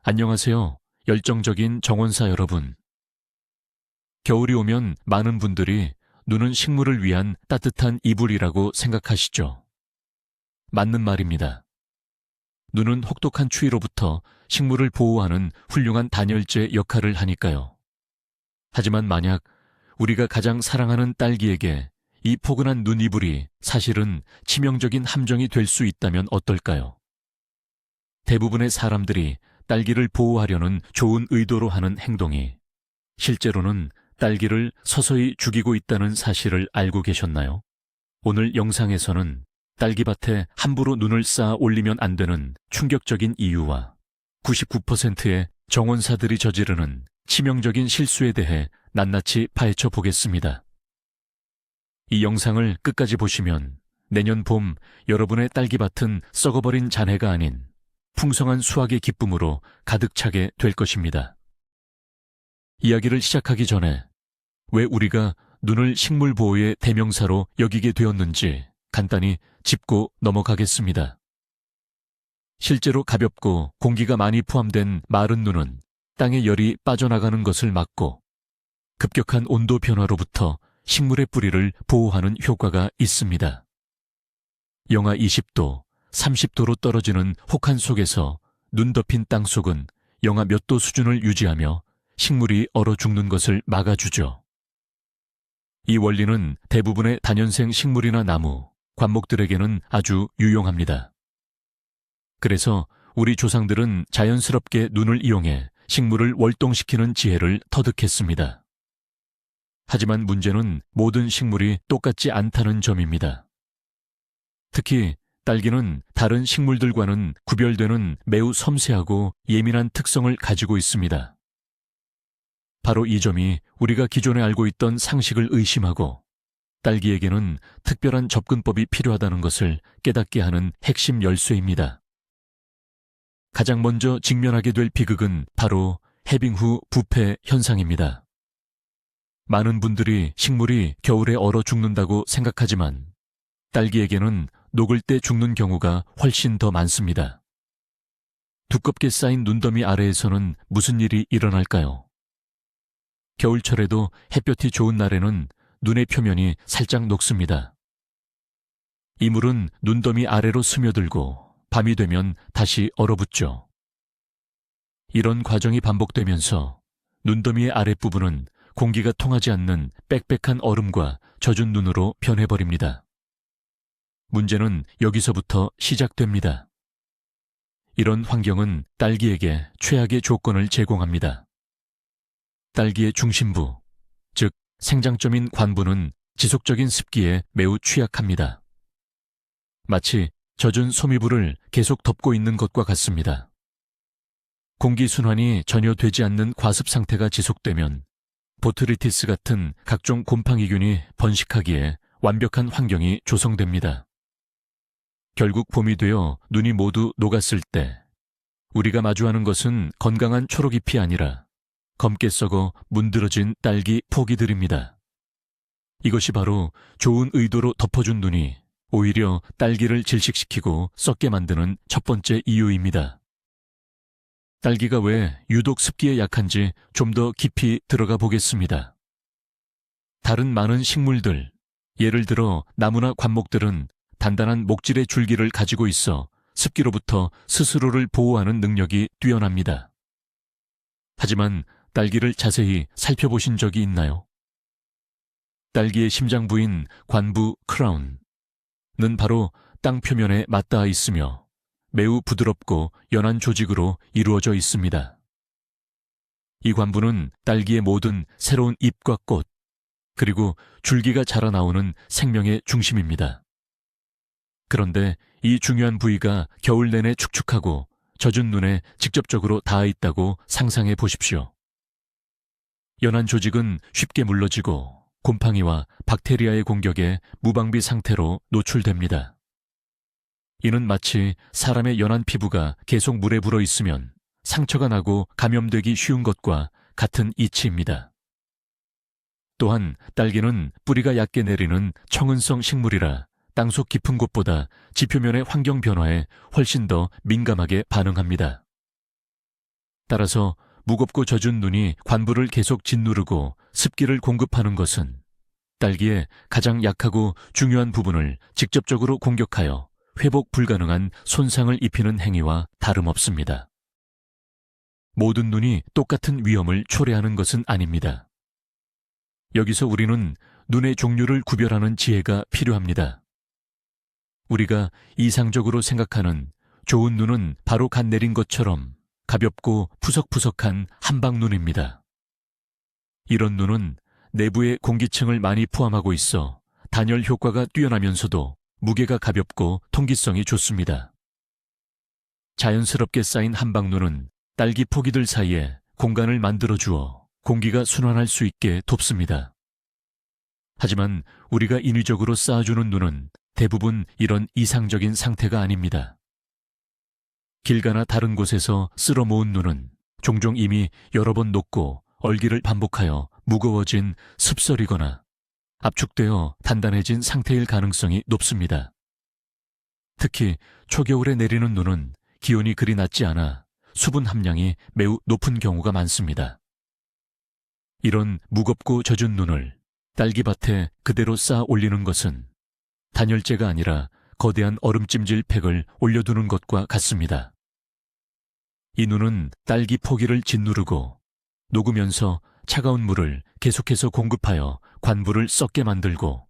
안녕하세요. 열정적인 정원사 여러분. 겨울이 오면 많은 분들이 눈은 식물을 위한 따뜻한 이불이라고 생각하시죠. 맞는 말입니다. 눈은 혹독한 추위로부터 식물을 보호하는 훌륭한 단열재 역할을 하니까요. 하지만 만약 우리가 가장 사랑하는 딸기에게 이 포근한 눈 이불이 사실은 치명적인 함정이 될 수 있다면 어떨까요? 대부분의 사람들이 딸기를 보호하려는 좋은 의도로 하는 행동이 실제로는 딸기를 서서히 죽이고 있다는 사실을 알고 계셨나요? 오늘 영상에서는 딸기밭에 함부로 눈을 쌓아 올리면 안 되는 충격적인 이유와 99%의 정원사들이 저지르는 치명적인 실수에 대해 낱낱이 파헤쳐 보겠습니다. 이 영상을 끝까지 보시면 내년 봄 여러분의 딸기밭은 썩어버린 잔해가 아닌 풍성한 수확의 기쁨으로 가득 차게 될 것입니다. 이야기를 시작하기 전에 왜 우리가 눈을 식물 보호의 대명사로 여기게 되었는지 간단히 짚고 넘어가겠습니다. 실제로 가볍고 공기가 많이 포함된 마른 눈은 땅의 열이 빠져나가는 것을 막고 급격한 온도 변화로부터 식물의 뿌리를 보호하는 효과가 있습니다. 영하 20도, 30도로 떨어지는 혹한 속에서 눈 덮인 땅 속은 영하 몇 도 수준을 유지하며 식물이 얼어 죽는 것을 막아주죠. 이 원리는 대부분의 다년생 식물이나 나무, 관목들에게는 아주 유용합니다. 그래서 우리 조상들은 자연스럽게 눈을 이용해 식물을 월동시키는 지혜를 터득했습니다. 하지만 문제는 모든 식물이 똑같지 않다는 점입니다. 특히 딸기는 다른 식물들과는 구별되는 매우 섬세하고 예민한 특성을 가지고 있습니다. 바로 이 점이 우리가 기존에 알고 있던 상식을 의심하고 딸기에게는 특별한 접근법이 필요하다는 것을 깨닫게 하는 핵심 열쇠입니다. 가장 먼저 직면하게 될 비극은 바로 해빙 후 부패 현상입니다. 많은 분들이 식물이 겨울에 얼어 죽는다고 생각하지만 딸기에게는 녹을 때 죽는 경우가 훨씬 더 많습니다. 두껍게 쌓인 눈더미 아래에서는 무슨 일이 일어날까요? 겨울철에도 햇볕이 좋은 날에는 눈의 표면이 살짝 녹습니다. 이 물은 눈더미 아래로 스며들고 밤이 되면 다시 얼어붙죠. 이런 과정이 반복되면서 눈더미의 아랫부분은 공기가 통하지 않는 빽빽한 얼음과 젖은 눈으로 변해버립니다. 문제는 여기서부터 시작됩니다. 이런 환경은 딸기에게 최악의 조건을 제공합니다. 딸기의 중심부, 즉 생장점인 관부는 지속적인 습기에 매우 취약합니다. 마치 젖은 소미불을 계속 덮고 있는 것과 같습니다. 공기순환이 전혀 되지 않는 과습 상태가 지속되면 보트리티스 같은 각종 곰팡이균이 번식하기에 완벽한 환경이 조성됩니다. 결국 봄이 되어 눈이 모두 녹았을 때 우리가 마주하는 것은 건강한 초록잎이 아니라 검게 썩어 문드러진 딸기 포기들입니다. 이것이 바로 좋은 의도로 덮어준 눈이 오히려 딸기를 질식시키고 썩게 만드는 첫 번째 이유입니다. 딸기가 왜 유독 습기에 약한지 좀 더 깊이 들어가 보겠습니다. 다른 많은 식물들, 예를 들어 나무나 관목들은 단단한 목질의 줄기를 가지고 있어 습기로부터 스스로를 보호하는 능력이 뛰어납니다. 하지만 딸기를 자세히 살펴보신 적이 있나요? 딸기의 심장부인 관부 크라운은 바로 땅 표면에 맞닿아 있으며 매우 부드럽고 연한 조직으로 이루어져 있습니다. 이 관부는 딸기의 모든 새로운 잎과 꽃, 그리고 줄기가 자라나오는 생명의 중심입니다. 그런데 이 중요한 부위가 겨울 내내 축축하고 젖은 눈에 직접적으로 닿아 있다고 상상해 보십시오. 연한 조직은 쉽게 물러지고 곰팡이와 박테리아의 공격에 무방비 상태로 노출됩니다. 이는 마치 사람의 연한 피부가 계속 물에 불어 있으면 상처가 나고 감염되기 쉬운 것과 같은 이치입니다. 또한 딸기는 뿌리가 얕게 내리는 청은성 식물이라 땅속 깊은 곳보다 지표면의 환경 변화에 훨씬 더 민감하게 반응합니다. 따라서 무겁고 젖은 눈이 관부를 계속 짓누르고 습기를 공급하는 것은 딸기의 가장 약하고 중요한 부분을 직접적으로 공격하여 회복 불가능한 손상을 입히는 행위와 다름없습니다. 모든 눈이 똑같은 위험을 초래하는 것은 아닙니다. 여기서 우리는 눈의 종류를 구별하는 지혜가 필요합니다. 우리가 이상적으로 생각하는 좋은 눈은 바로 갓 내린 것처럼 가볍고 푸석푸석한 한방눈입니다. 이런 눈은 내부의 공기층을 많이 포함하고 있어 단열 효과가 뛰어나면서도 무게가 가볍고 통기성이 좋습니다. 자연스럽게 쌓인 한방눈은 딸기 포기들 사이에 공간을 만들어주어 공기가 순환할 수 있게 돕습니다. 하지만 우리가 인위적으로 쌓아주는 눈은 대부분 이런 이상적인 상태가 아닙니다. 길가나 다른 곳에서 쓸어 모은 눈은 종종 이미 여러 번 녹고 얼기를 반복하여 무거워진 습설이거나 압축되어 단단해진 상태일 가능성이 높습니다. 특히 초겨울에 내리는 눈은 기온이 그리 낮지 않아 수분 함량이 매우 높은 경우가 많습니다. 이런 무겁고 젖은 눈을 딸기밭에 그대로 쌓아 올리는 것은 단열재가 아니라 거대한 얼음찜질 팩을 올려두는 것과 같습니다. 이 눈은 딸기 포기를 짓누르고 녹으면서 차가운 물을 계속해서 공급하여 관부를 썩게 만들고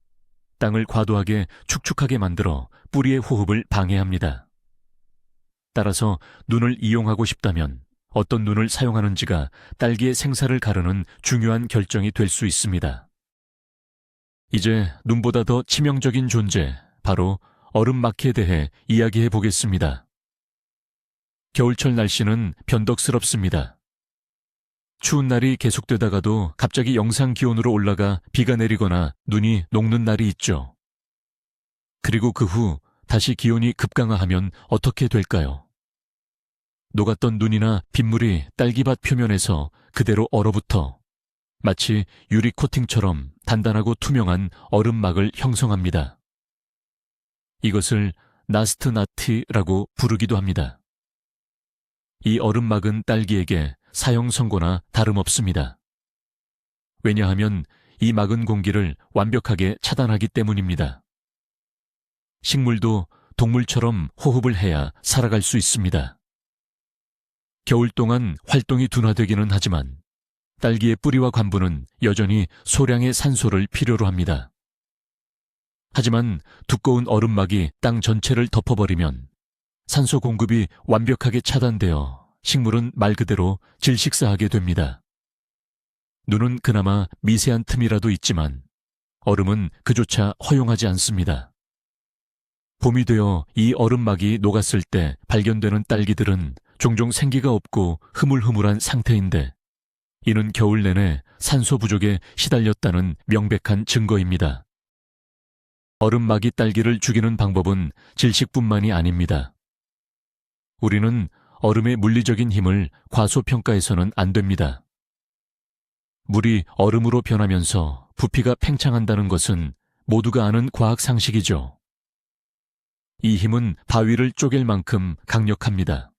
땅을 과도하게 축축하게 만들어 뿌리의 호흡을 방해합니다. 따라서 눈을 이용하고 싶다면 어떤 눈을 사용하는지가 딸기의 생사를 가르는 중요한 결정이 될 수 있습니다. 이제 눈보다 더 치명적인 존재, 바로 얼음마키에 대해 이야기해 보겠습니다. 겨울철 날씨는 변덕스럽습니다. 추운 날이 계속되다가도 갑자기 영상 기온으로 올라가 비가 내리거나 눈이 녹는 날이 있죠. 그리고 그 후 다시 기온이 급강하하면 어떻게 될까요? 녹았던 눈이나 빗물이 딸기밭 표면에서 그대로 얼어붙어 마치 유리 코팅처럼 단단하고 투명한 얼음막을 형성합니다. 이것을 나스트나티라고 부르기도 합니다. 이 얼음막은 딸기에게 사형 선고나 다름없습니다. 왜냐하면 이 막은 공기를 완벽하게 차단하기 때문입니다. 식물도 동물처럼 호흡을 해야 살아갈 수 있습니다. 겨울 동안 활동이 둔화되기는 하지만 딸기의 뿌리와 관부는 여전히 소량의 산소를 필요로 합니다. 하지만 두꺼운 얼음막이 땅 전체를 덮어버리면 산소 공급이 완벽하게 차단되어 식물은 말 그대로 질식사하게 됩니다. 눈은 그나마 미세한 틈이라도 있지만 얼음은 그조차 허용하지 않습니다. 봄이 되어 이 얼음막이 녹았을 때 발견되는 딸기들은 종종 생기가 없고 흐물흐물한 상태인데 이는 겨울 내내 산소 부족에 시달렸다는 명백한 증거입니다. 얼음막이 딸기를 죽이는 방법은 질식뿐만이 아닙니다. 우리는 얼음의 물리적인 힘을 과소평가해서는 안 됩니다. 물이 얼음으로 변하면서 부피가 팽창한다는 것은 모두가 아는 과학 상식이죠. 이 힘은 바위를 쪼갤 만큼 강력합니다.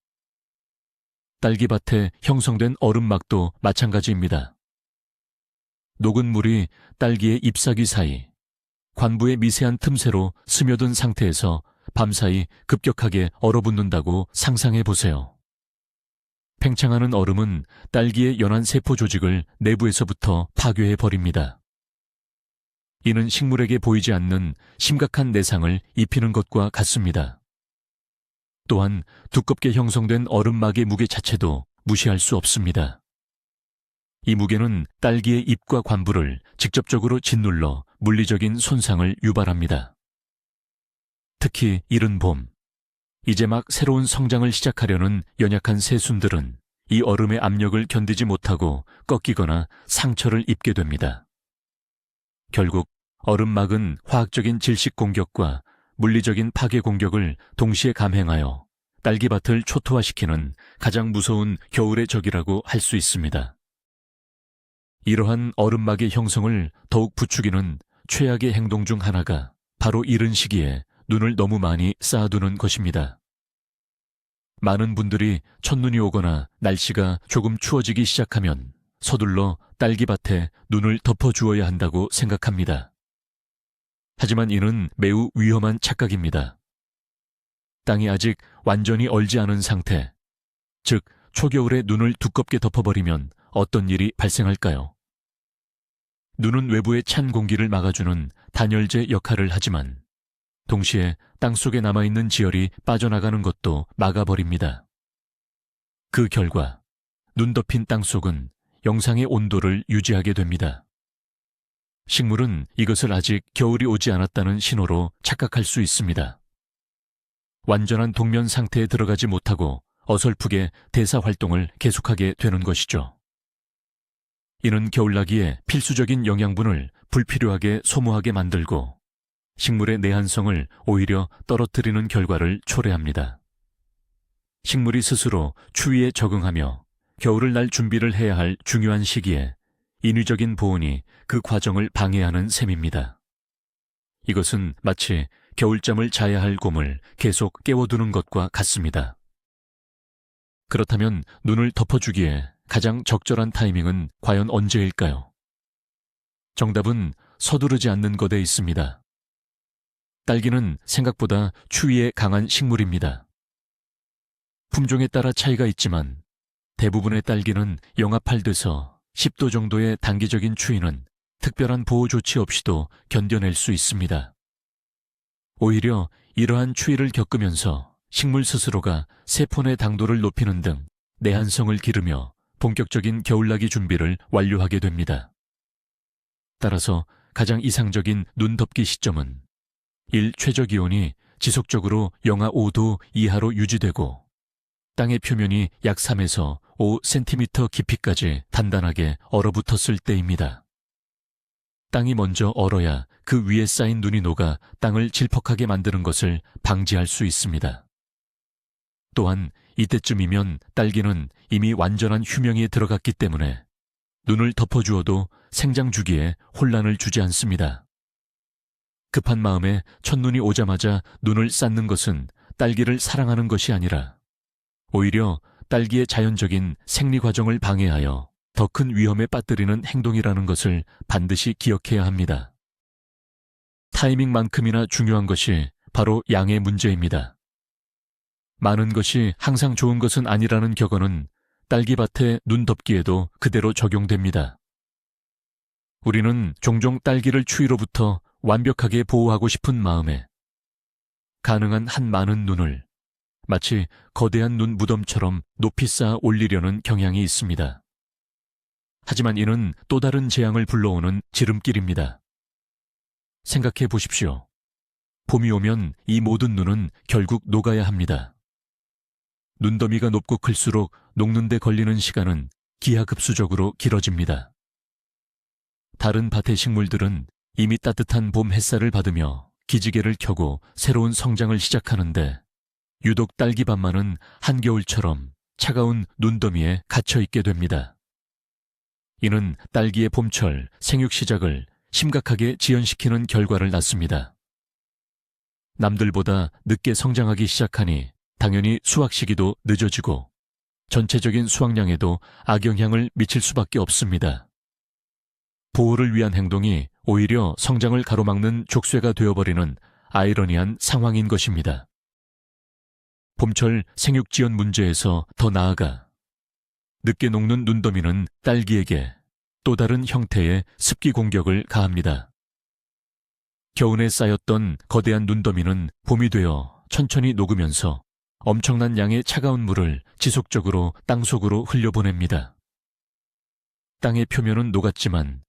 딸기밭에 형성된 얼음막도 마찬가지입니다. 녹은 물이 딸기의 잎사귀 사이, 관부의 미세한 틈새로 스며든 상태에서 밤사이 급격하게 얼어붙는다고 상상해 보세요. 팽창하는 얼음은 딸기의 연한 세포 조직을 내부에서부터 파괴해 버립니다. 이는 식물에게 보이지 않는 심각한 내상을 입히는 것과 같습니다. 또한 두껍게 형성된 얼음막의 무게 자체도 무시할 수 없습니다. 이 무게는 딸기의 잎과 관부를 직접적으로 짓눌러 물리적인 손상을 유발합니다. 특히 이른 봄, 이제 막 새로운 성장을 시작하려는 연약한 새순들은 이 얼음의 압력을 견디지 못하고 꺾이거나 상처를 입게 됩니다. 결국 얼음막은 화학적인 질식 공격과 물리적인 파괴 공격을 동시에 감행하여 딸기밭을 초토화시키는 가장 무서운 겨울의 적이라고 할 수 있습니다. 이러한 얼음막의 형성을 더욱 부추기는 최악의 행동 중 하나가 바로 이른 시기에 눈을 너무 많이 쌓아두는 것입니다. 많은 분들이 첫눈이 오거나 날씨가 조금 추워지기 시작하면 서둘러 딸기밭에 눈을 덮어주어야 한다고 생각합니다. 하지만 이는 매우 위험한 착각입니다. 땅이 아직 완전히 얼지 않은 상태, 즉 초겨울에 눈을 두껍게 덮어버리면 어떤 일이 발생할까요? 눈은 외부의 찬 공기를 막아주는 단열재 역할을 하지만 동시에 땅속에 남아있는 지열이 빠져나가는 것도 막아버립니다. 그 결과 눈 덮인 땅속은 영상의 온도를 유지하게 됩니다. 식물은 이것을 아직 겨울이 오지 않았다는 신호로 착각할 수 있습니다. 완전한 동면 상태에 들어가지 못하고 어설프게 대사 활동을 계속하게 되는 것이죠. 이는 겨울나기에 필수적인 영양분을 불필요하게 소모하게 만들고 식물의 내한성을 오히려 떨어뜨리는 결과를 초래합니다. 식물이 스스로 추위에 적응하며 겨울을 날 준비를 해야 할 중요한 시기에 인위적인 보온이 그 과정을 방해하는 셈입니다. 이것은 마치 겨울잠을 자야 할 곰을 계속 깨워두는 것과 같습니다. 그렇다면 눈을 덮어주기에 가장 적절한 타이밍은 과연 언제일까요? 정답은 서두르지 않는 것에 있습니다. 딸기는 생각보다 추위에 강한 식물입니다. 품종에 따라 차이가 있지만 대부분의 딸기는 영하 8도에서 10도 정도의 단기적인 추위는 특별한 보호 조치 없이도 견뎌낼 수 있습니다. 오히려 이러한 추위를 겪으면서 식물 스스로가 세포내 당도를 높이는 등 내한성을 기르며 본격적인 겨울나기 준비를 완료하게 됩니다. 따라서 가장 이상적인 눈 덮기 시점은 일 최저기온이 지속적으로 영하 5도 이하로 유지되고 땅의 표면이 약 3에서 5cm 깊이까지 단단하게 얼어붙었을 때입니다. 땅이 먼저 얼어야 그 위에 쌓인 눈이 녹아 땅을 질퍽하게 만드는 것을 방지할 수 있습니다. 또한 이때쯤이면 딸기는 이미 완전한 휴명에 들어갔기 때문에 눈을 덮어주어도 생장 주기에 혼란을 주지 않습니다. 급한 마음에 첫눈이 오자마자 눈을 쌓는 것은 딸기를 사랑하는 것이 아니라 오히려 딸기의 자연적인 생리 과정을 방해하여 더 큰 위험에 빠뜨리는 행동이라는 것을 반드시 기억해야 합니다. 타이밍만큼이나 중요한 것이 바로 양의 문제입니다. 많은 것이 항상 좋은 것은 아니라는 격언은 딸기밭의 눈 덮기에도 그대로 적용됩니다. 우리는 종종 딸기를 추위로부터 완벽하게 보호하고 싶은 마음에 가능한 한 많은 눈을 마치 거대한 눈 무덤처럼 높이 쌓아 올리려는 경향이 있습니다. 하지만 이는 또 다른 재앙을 불러오는 지름길입니다. 생각해 보십시오. 봄이 오면 이 모든 눈은 결국 녹아야 합니다. 눈더미가 높고 클수록 녹는 데 걸리는 시간은 기하급수적으로 길어집니다. 다른 밭의 식물들은 이미 따뜻한 봄 햇살을 받으며 기지개를 켜고 새로운 성장을 시작하는데 유독 딸기밭만은 한겨울처럼 차가운 눈더미에 갇혀 있게 됩니다. 이는 딸기의 봄철 생육 시작을 심각하게 지연시키는 결과를 낳습니다. 남들보다 늦게 성장하기 시작하니 당연히 수확 시기도 늦어지고 전체적인 수확량에도 악영향을 미칠 수밖에 없습니다. 보호를 위한 행동이 오히려 성장을 가로막는 족쇄가 되어버리는 아이러니한 상황인 것입니다. 봄철 생육 지연 문제에서 더 나아가 늦게 녹는 눈더미는 딸기에게 또 다른 형태의 습기 공격을 가합니다. 겨우내 쌓였던 거대한 눈더미는 봄이 되어 천천히 녹으면서 엄청난 양의 차가운 물을 지속적으로 땅속으로 흘려보냅니다. 땅의 표면은 녹았지만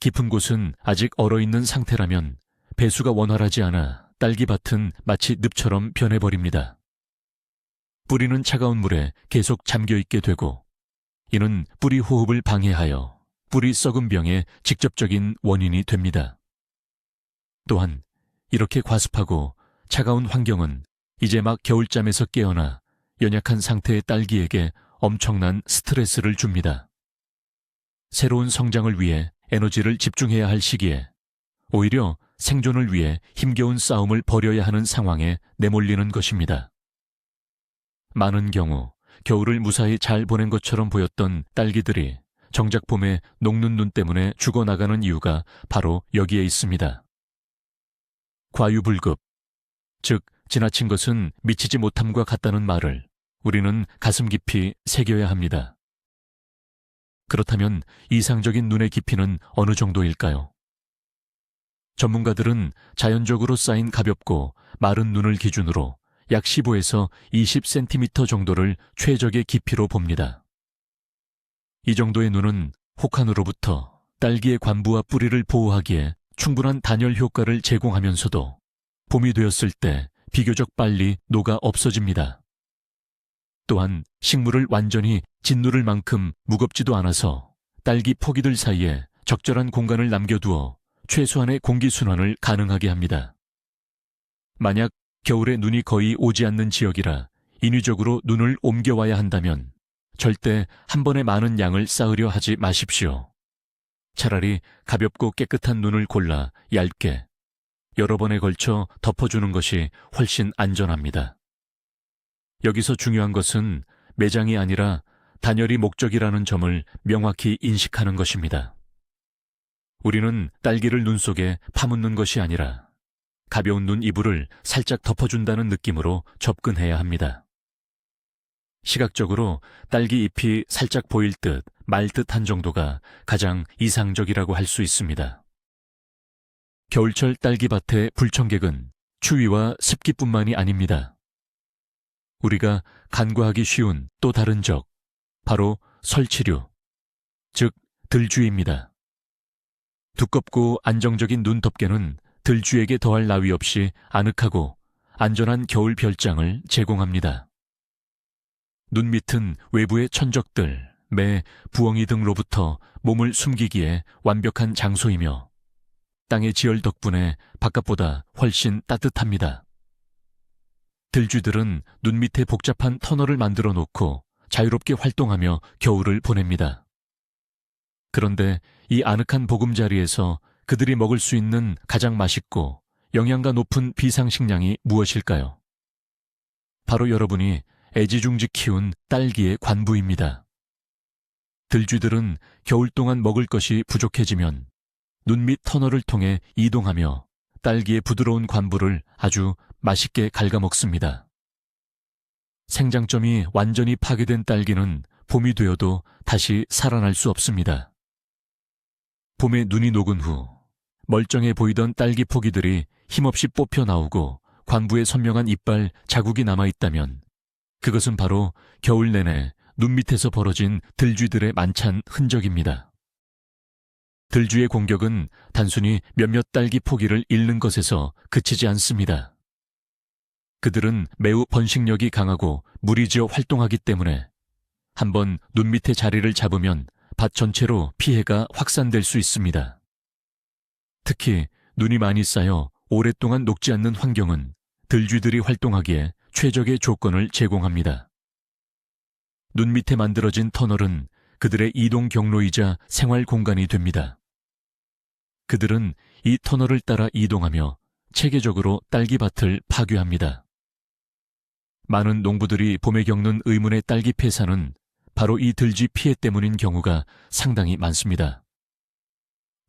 깊은 곳은 아직 얼어있는 상태라면 배수가 원활하지 않아 딸기밭은 마치 늪처럼 변해버립니다. 뿌리는 차가운 물에 계속 잠겨있게 되고 이는 뿌리 호흡을 방해하여 뿌리 썩은 병의 직접적인 원인이 됩니다. 또한 이렇게 과습하고 차가운 환경은 이제 막 겨울잠에서 깨어나 연약한 상태의 딸기에게 엄청난 스트레스를 줍니다. 새로운 성장을 위해 에너지를 집중해야 할 시기에 오히려 생존을 위해 힘겨운 싸움을 벌여야 하는 상황에 내몰리는 것입니다. 많은 경우 겨울을 무사히 잘 보낸 것처럼 보였던 딸기들이 정작 봄에 녹는 눈 때문에 죽어나가는 이유가 바로 여기에 있습니다. 과유불급, 즉 지나친 것은 미치지 못함과 같다는 말을 우리는 가슴 깊이 새겨야 합니다. 그렇다면 이상적인 눈의 깊이는 어느 정도일까요? 전문가들은 자연적으로 쌓인 가볍고 마른 눈을 기준으로 약 15에서 20cm 정도를 최적의 깊이로 봅니다. 이 정도의 눈은 혹한으로부터 딸기의 관부와 뿌리를 보호하기에 충분한 단열 효과를 제공하면서도 봄이 되었을 때 비교적 빨리 녹아 없어집니다. 또한 식물을 완전히 짓누를 만큼 무겁지도 않아서 딸기 포기들 사이에 적절한 공간을 남겨두어 최소한의 공기순환을 가능하게 합니다. 만약 겨울에 눈이 거의 오지 않는 지역이라 인위적으로 눈을 옮겨와야 한다면 절대 한 번에 많은 양을 쌓으려 하지 마십시오. 차라리 가볍고 깨끗한 눈을 골라 얇게 여러 번에 걸쳐 덮어주는 것이 훨씬 안전합니다. 여기서 중요한 것은 매장이 아니라 단열이 목적이라는 점을 명확히 인식하는 것입니다. 우리는 딸기를 눈 속에 파묻는 것이 아니라 가벼운 눈 이불을 살짝 덮어준다는 느낌으로 접근해야 합니다. 시각적으로 딸기 잎이 살짝 보일 듯 말 듯한 정도가 가장 이상적이라고 할 수 있습니다. 겨울철 딸기밭의 불청객은 추위와 습기뿐만이 아닙니다. 우리가 간과하기 쉬운 또 다른 적, 바로 설치류, 즉 들쥐입니다. 두껍고 안정적인 눈 덮개는 들쥐에게 더할 나위 없이 아늑하고 안전한 겨울 별장을 제공합니다. 눈 밑은 외부의 천적들, 매, 부엉이 등로부터 몸을 숨기기에 완벽한 장소이며 땅의 지열 덕분에 바깥보다 훨씬 따뜻합니다. 들쥐들은 눈 밑에 복잡한 터널을 만들어 놓고 자유롭게 활동하며 겨울을 보냅니다. 그런데 이 아늑한 보금자리에서 그들이 먹을 수 있는 가장 맛있고 영양가 높은 비상식량이 무엇일까요? 바로 여러분이 애지중지 키운 딸기의 관부입니다. 들쥐들은 겨울 동안 먹을 것이 부족해지면 눈 밑 터널을 통해 이동하며 딸기의 부드러운 관부를 아주 맛있게 갉아먹습니다. 생장점이 완전히 파괴된 딸기는 봄이 되어도 다시 살아날 수 없습니다. 봄에 눈이 녹은 후 멀쩡해 보이던 딸기 포기들이 힘없이 뽑혀 나오고 관부에 선명한 이빨 자국이 남아있다면 그것은 바로 겨울 내내 눈 밑에서 벌어진 들쥐들의 만찬 흔적입니다. 들쥐의 공격은 단순히 몇몇 딸기 포기를 잃는 것에서 그치지 않습니다. 그들은 매우 번식력이 강하고 무리지어 활동하기 때문에 한번 눈 밑에 자리를 잡으면 밭 전체로 피해가 확산될 수 있습니다. 특히 눈이 많이 쌓여 오랫동안 녹지 않는 환경은 들쥐들이 활동하기에 최적의 조건을 제공합니다. 눈 밑에 만들어진 터널은 그들의 이동 경로이자 생활 공간이 됩니다. 그들은 이 터널을 따라 이동하며 체계적으로 딸기밭을 파괴합니다. 많은 농부들이 봄에 겪는 의문의 딸기 폐사는 바로 이 들쥐 피해 때문인 경우가 상당히 많습니다.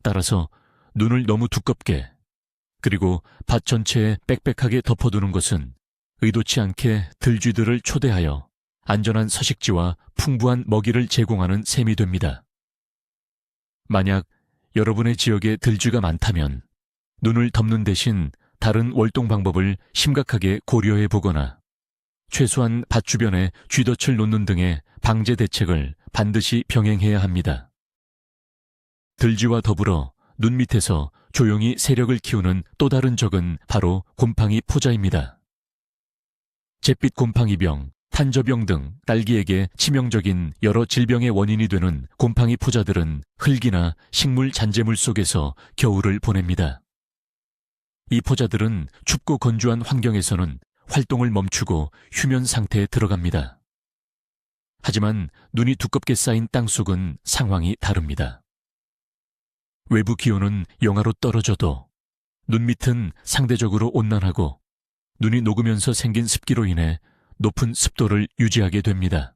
따라서 눈을 너무 두껍게 그리고 밭 전체에 빽빽하게 덮어두는 것은 의도치 않게 들쥐들을 초대하여 안전한 서식지와 풍부한 먹이를 제공하는 셈이 됩니다. 만약 여러분의 지역에 들쥐가 많다면 눈을 덮는 대신 다른 월동 방법을 심각하게 고려해 보거나 최소한 밭 주변에 쥐덫을 놓는 등의 방제 대책을 반드시 병행해야 합니다. 들쥐와 더불어 눈 밑에서 조용히 세력을 키우는 또 다른 적은 바로 곰팡이 포자입니다. 잿빛 곰팡이병, 탄저병 등 딸기에게 치명적인 여러 질병의 원인이 되는 곰팡이 포자들은 흙이나 식물 잔재물 속에서 겨울을 보냅니다. 이 포자들은 춥고 건조한 환경에서는 활동을 멈추고 휴면 상태에 들어갑니다. 하지만 눈이 두껍게 쌓인 땅속은 상황이 다릅니다. 외부 기온은 영하로 떨어져도 눈 밑은 상대적으로 온난하고 눈이 녹으면서 생긴 습기로 인해 높은 습도를 유지하게 됩니다.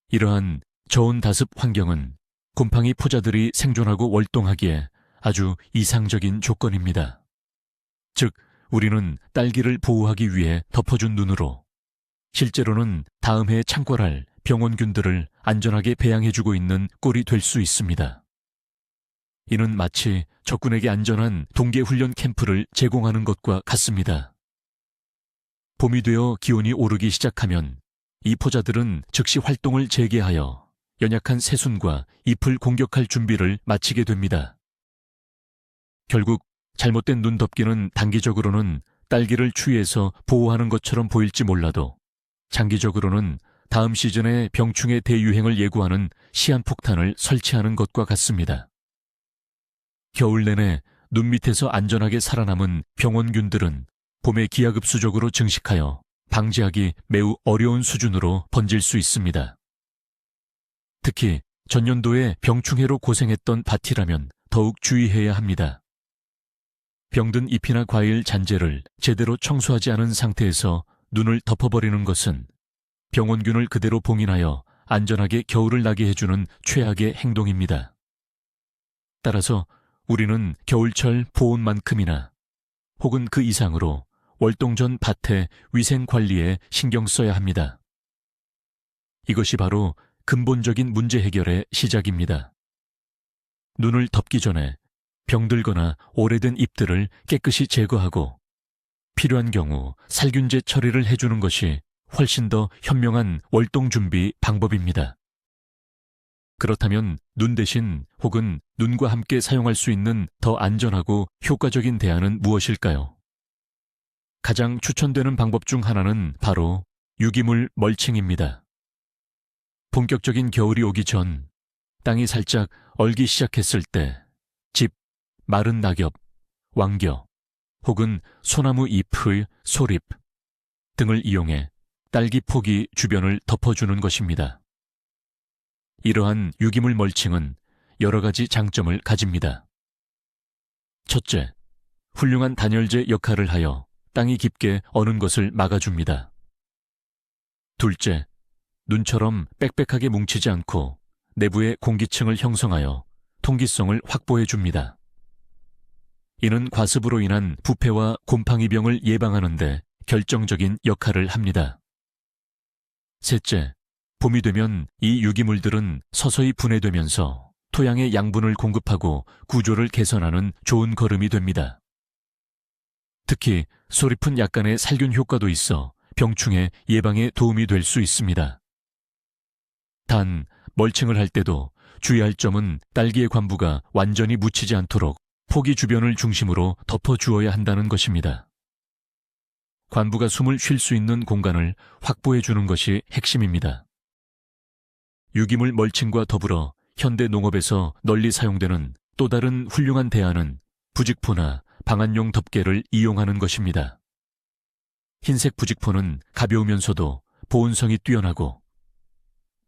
이러한 저온다습 환경은 곰팡이 포자들이 생존하고 월동하기에 아주 이상적인 조건입니다. 즉, 우리는 딸기를 보호하기 위해 덮어준 눈으로 실제로는 다음 해에 창궐할 병원균들을 안전하게 배양해주고 있는 꼴이 될 수 있습니다. 이는 마치 적군에게 안전한 동계훈련 캠프를 제공하는 것과 같습니다. 봄이 되어 기온이 오르기 시작하면 이 포자들은 즉시 활동을 재개하여 연약한 새순과 잎을 공격할 준비를 마치게 됩니다. 결국 잘못된 눈 덮기는 단기적으로는 딸기를 추위에서 보호하는 것처럼 보일지 몰라도 장기적으로는 다음 시즌의 병충해 대유행을 예고하는 시한폭탄을 설치하는 것과 같습니다. 겨울 내내 눈 밑에서 안전하게 살아남은 병원균들은 봄에 기하급수적으로 증식하여 방지하기 매우 어려운 수준으로 번질 수 있습니다. 특히 전년도에 병충해로 고생했던 밭이라면 더욱 주의해야 합니다. 병든 잎이나 과일 잔재를 제대로 청소하지 않은 상태에서 눈을 덮어버리는 것은 병원균을 그대로 봉인하여 안전하게 겨울을 나게 해주는 최악의 행동입니다. 따라서 우리는 겨울철 보온만큼이나 혹은 그 이상으로 월동 전 밭의 위생 관리에 신경 써야 합니다. 이것이 바로 근본적인 문제 해결의 시작입니다. 눈을 덮기 전에 병들거나 오래된 잎들을 깨끗이 제거하고 필요한 경우 살균제 처리를 해주는 것이 훨씬 더 현명한 월동 준비 방법입니다. 그렇다면 눈 대신 혹은 눈과 함께 사용할 수 있는 더 안전하고 효과적인 대안은 무엇일까요? 가장 추천되는 방법 중 하나는 바로 유기물 멀칭입니다. 본격적인 겨울이 오기 전 땅이 살짝 얼기 시작했을 때 집, 마른 낙엽, 왕겨 혹은 소나무 잎의 소립 등을 이용해 딸기 포기 주변을 덮어주는 것입니다. 이러한 유기물 멀칭은 여러 가지 장점을 가집니다. 첫째, 훌륭한 단열재 역할을 하여 땅이 깊게 어는 것을 막아줍니다. 둘째, 눈처럼 빽빽하게 뭉치지 않고 내부의 공기층을 형성하여 통기성을 확보해줍니다. 이는 과습으로 인한 부패와 곰팡이병을 예방하는 데 결정적인 역할을 합니다. 셋째, 봄이 되면 이 유기물들은 서서히 분해되면서 토양의 양분을 공급하고 구조를 개선하는 좋은 거름이 됩니다. 특히 소립은 약간의 살균 효과도 있어 병충해 예방에 도움이 될 수 있습니다. 단, 멀칭을 할 때도 주의할 점은 딸기의 관부가 완전히 묻히지 않도록 포기 주변을 중심으로 덮어주어야 한다는 것입니다. 관부가 숨을 쉴 수 있는 공간을 확보해 주는 것이 핵심입니다. 유기물 멀칭과 더불어 현대 농업에서 널리 사용되는 또 다른 훌륭한 대안은 부직포나 방안용 덮개를 이용하는 것입니다. 흰색 부직포는 가벼우면서도 보온성이 뛰어나고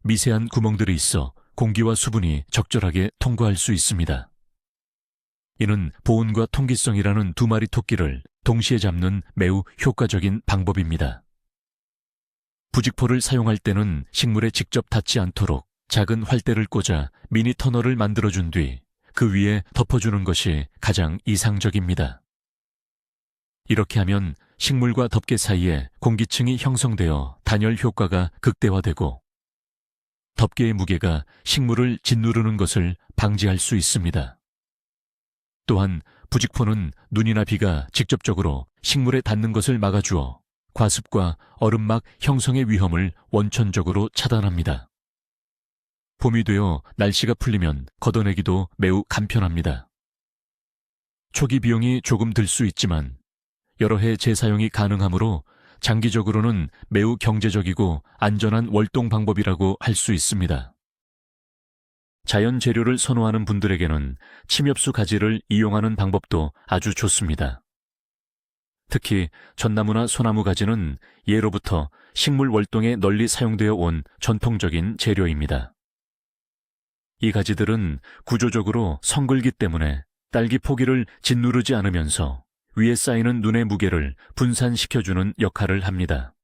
미세한 구멍들이 있어 공기와 수분이 적절하게 통과할 수 있습니다. 이는 보온과 통기성이라는 두 마리 토끼를 동시에 잡는 매우 효과적인 방법입니다. 부직포를 사용할 때는 식물에 직접 닿지 않도록 작은 활대를 꽂아 미니 터널을 만들어준 뒤 그 위에 덮어주는 것이 가장 이상적입니다. 이렇게 하면 식물과 덮개 사이에 공기층이 형성되어 단열 효과가 극대화되고 덮개의 무게가 식물을 짓누르는 것을 방지할 수 있습니다. 또한 부직포는 눈이나 비가 직접적으로 식물에 닿는 것을 막아주어 과습과 얼음막 형성의 위험을 원천적으로 차단합니다. 봄이 되어 날씨가 풀리면 걷어내기도 매우 간편합니다. 초기 비용이 조금 들 수 있지만 여러 해 재사용이 가능하므로 장기적으로는 매우 경제적이고 안전한 월동 방법이라고 할 수 있습니다. 자연 재료를 선호하는 분들에게는 침엽수 가지를 이용하는 방법도 아주 좋습니다. 특히 전나무나 소나무 가지는 예로부터 식물 월동에 널리 사용되어 온 전통적인 재료입니다. 이 가지들은 구조적으로 성글기 때문에 딸기 포기를 짓누르지 않으면서 위에 쌓이는 눈의 무게를 분산시켜주는 역할을 합니다.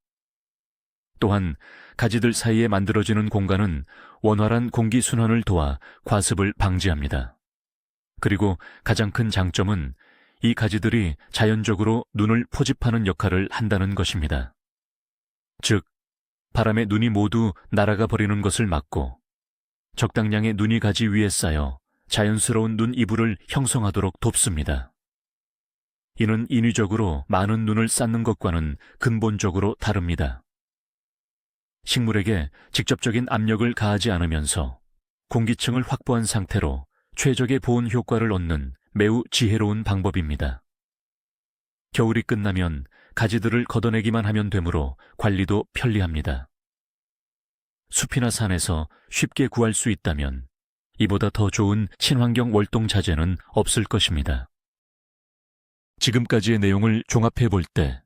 또한 가지들 사이에 만들어지는 공간은 원활한 공기 순환을 도와 과습을 방지합니다. 그리고 가장 큰 장점은 이 가지들이 자연적으로 눈을 포집하는 역할을 한다는 것입니다. 즉, 바람에 눈이 모두 날아가 버리는 것을 막고 적당량의 눈이 가지 위에 쌓여 자연스러운 눈 이불을 형성하도록 돕습니다. 이는 인위적으로 많은 눈을 쌓는 것과는 근본적으로 다릅니다. 식물에게 직접적인 압력을 가하지 않으면서 공기층을 확보한 상태로 최적의 보온 효과를 얻는 매우 지혜로운 방법입니다. 겨울이 끝나면 가지들을 걷어내기만 하면 되므로 관리도 편리합니다. 숲이나 산에서 쉽게 구할 수 있다면 이보다 더 좋은 친환경 월동 자재는 없을 것입니다. 지금까지의 내용을 종합해 볼 때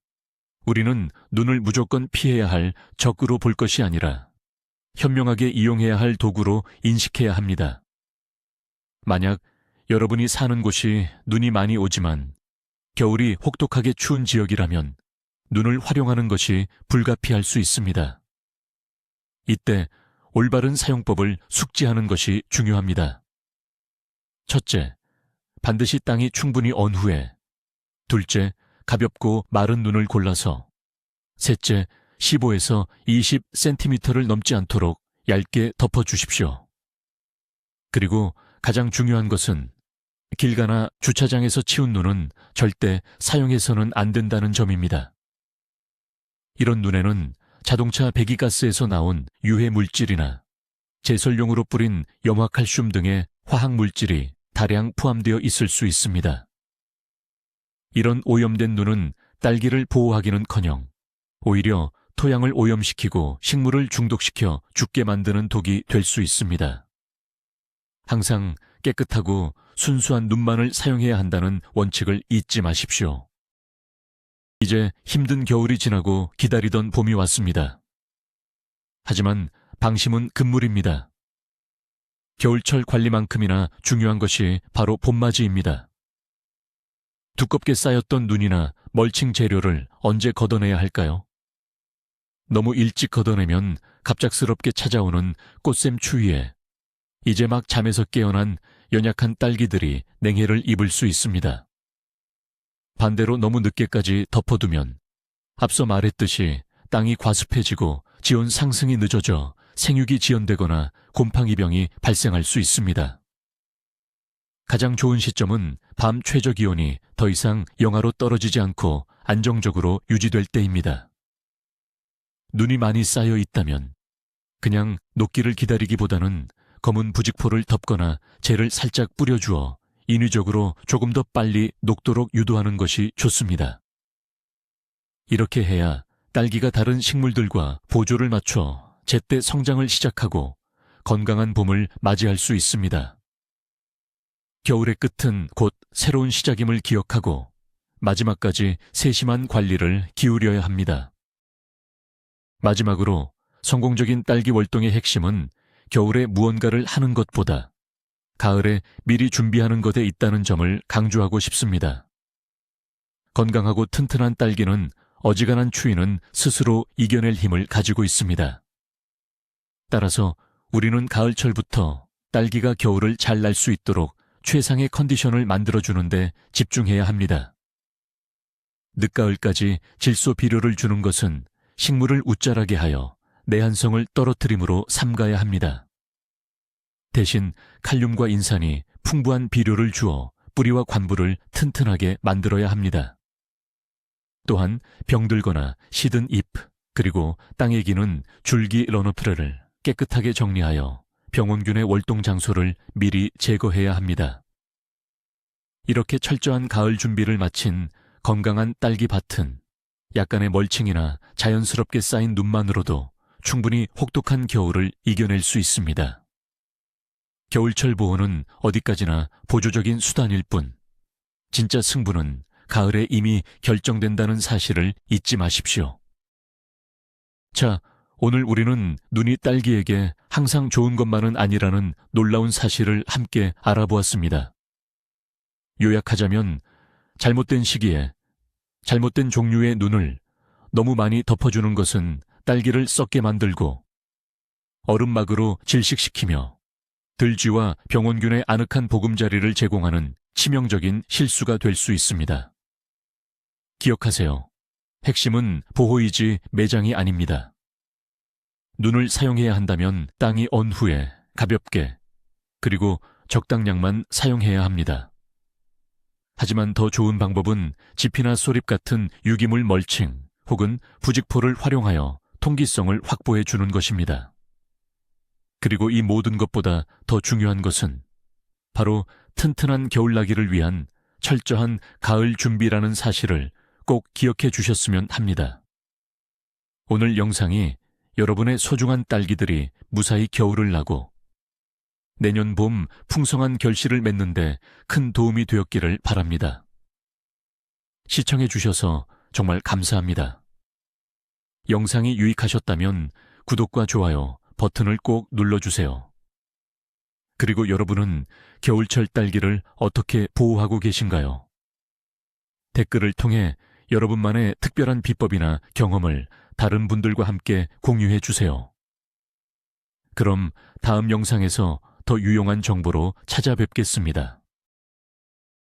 우리는 눈을 무조건 피해야 할 적으로 볼 것이 아니라 현명하게 이용해야 할 도구로 인식해야 합니다. 만약 여러분이 사는 곳이 눈이 많이 오지만 겨울이 혹독하게 추운 지역이라면 눈을 활용하는 것이 불가피할 수 있습니다. 이때 올바른 사용법을 숙지하는 것이 중요합니다. 첫째, 반드시 땅이 충분히 언 후에. 둘째, 가볍고 마른 눈을 골라서. 셋째, 15에서 20cm를 넘지 않도록 얇게 덮어주십시오. 그리고 가장 중요한 것은 길 가나 주차장에서 치운 눈은 절대 사용해서는 안 된다는 점입니다. 이런 눈에는 자동차 배기가스에서 나온 유해 물질이나 제설용으로 뿌린 염화칼슘 등의 화학 물질이 다량 포함되어 있을 수 있습니다. 이런 오염된 눈은 딸기를 보호하기는커녕 오히려 토양을 오염시키고 식물을 중독시켜 죽게 만드는 독이 될 수 있습니다. 항상 깨끗하고 순수한 눈만을 사용해야 한다는 원칙을 잊지 마십시오. 이제 힘든 겨울이 지나고 기다리던 봄이 왔습니다. 하지만 방심은 금물입니다. 겨울철 관리만큼이나 중요한 것이 바로 봄맞이입니다. 두껍게 쌓였던 눈이나 멀칭 재료를 언제 걷어내야 할까요? 너무 일찍 걷어내면 갑작스럽게 찾아오는 꽃샘 추위에 이제 막 잠에서 깨어난 연약한 딸기들이 냉해를 입을 수 있습니다. 반대로 너무 늦게까지 덮어두면 앞서 말했듯이 땅이 과습해지고 지온 상승이 늦어져 생육이 지연되거나 곰팡이병이 발생할 수 있습니다. 가장 좋은 시점은 밤 최저 기온이 더 이상 영하로 떨어지지 않고 안정적으로 유지될 때입니다. 눈이 많이 쌓여 있다면 그냥 녹기를 기다리기보다는 검은 부직포를 덮거나 젤을 살짝 뿌려주어 인위적으로 조금 더 빨리 녹도록 유도하는 것이 좋습니다. 이렇게 해야 딸기가 다른 식물들과 보조를 맞춰 제때 성장을 시작하고 건강한 봄을 맞이할 수 있습니다. 겨울의 끝은 곧 새로운 시작임을 기억하고 마지막까지 세심한 관리를 기울여야 합니다. 마지막으로 성공적인 딸기 월동의 핵심은 겨울에 무언가를 하는 것보다 가을에 미리 준비하는 것에 있다는 점을 강조하고 싶습니다. 건강하고 튼튼한 딸기는 어지간한 추위는 스스로 이겨낼 힘을 가지고 있습니다. 따라서 우리는 가을철부터 딸기가 겨울을 잘 날 수 있도록 최상의 컨디션을 만들어주는데 집중해야 합니다. 늦가을까지 질소 비료를 주는 것은 식물을 웃자라게 하여 내한성을 떨어뜨림으로 삼가야 합니다. 대신 칼륨과 인산이 풍부한 비료를 주어 뿌리와 관부를 튼튼하게 만들어야 합니다. 또한 병들거나 시든 잎, 그리고 땅에 기는 줄기 러너프레를 깨끗하게 정리하여 병원균의 월동 장소를 미리 제거해야 합니다. 이렇게 철저한 가을 준비를 마친 건강한 딸기밭은 약간의 멀칭이나 자연스럽게 쌓인 눈만으로도 충분히 혹독한 겨울을 이겨낼 수 있습니다. 겨울철 보호는 어디까지나 보조적인 수단일 뿐, 진짜 승부는 가을에 이미 결정된다는 사실을 잊지 마십시오. 자, 오늘 우리는 눈이 딸기에게 항상 좋은 것만은 아니라는 놀라운 사실을 함께 알아보았습니다. 요약하자면 잘못된 시기에 잘못된 종류의 눈을 너무 많이 덮어주는 것은 딸기를 썩게 만들고 얼음막으로 질식시키며 들쥐와 병원균의 아늑한 보금자리를 제공하는 치명적인 실수가 될 수 있습니다. 기억하세요. 핵심은 보호이지 매장이 아닙니다. 눈을 사용해야 한다면 땅이 언 후에 가볍게 그리고 적당량만 사용해야 합니다. 하지만 더 좋은 방법은 지피나 소립 같은 유기물 멀칭 혹은 부직포를 활용하여 통기성을 확보해 주는 것입니다. 그리고 이 모든 것보다 더 중요한 것은 바로 튼튼한 겨울나기를 위한 철저한 가을 준비라는 사실을 꼭 기억해 주셨으면 합니다. 오늘 영상이 여러분의 소중한 딸기들이 무사히 겨울을 나고 내년 봄 풍성한 결실을 맺는데 큰 도움이 되었기를 바랍니다. 시청해 주셔서 정말 감사합니다. 영상이 유익하셨다면 구독과 좋아요 버튼을 꼭 눌러주세요. 그리고 여러분은 겨울철 딸기를 어떻게 보호하고 계신가요? 댓글을 통해 여러분만의 특별한 비법이나 경험을 다른 분들과 함께 공유해 주세요. 그럼 다음 영상에서 더 유용한 정보로 찾아뵙겠습니다.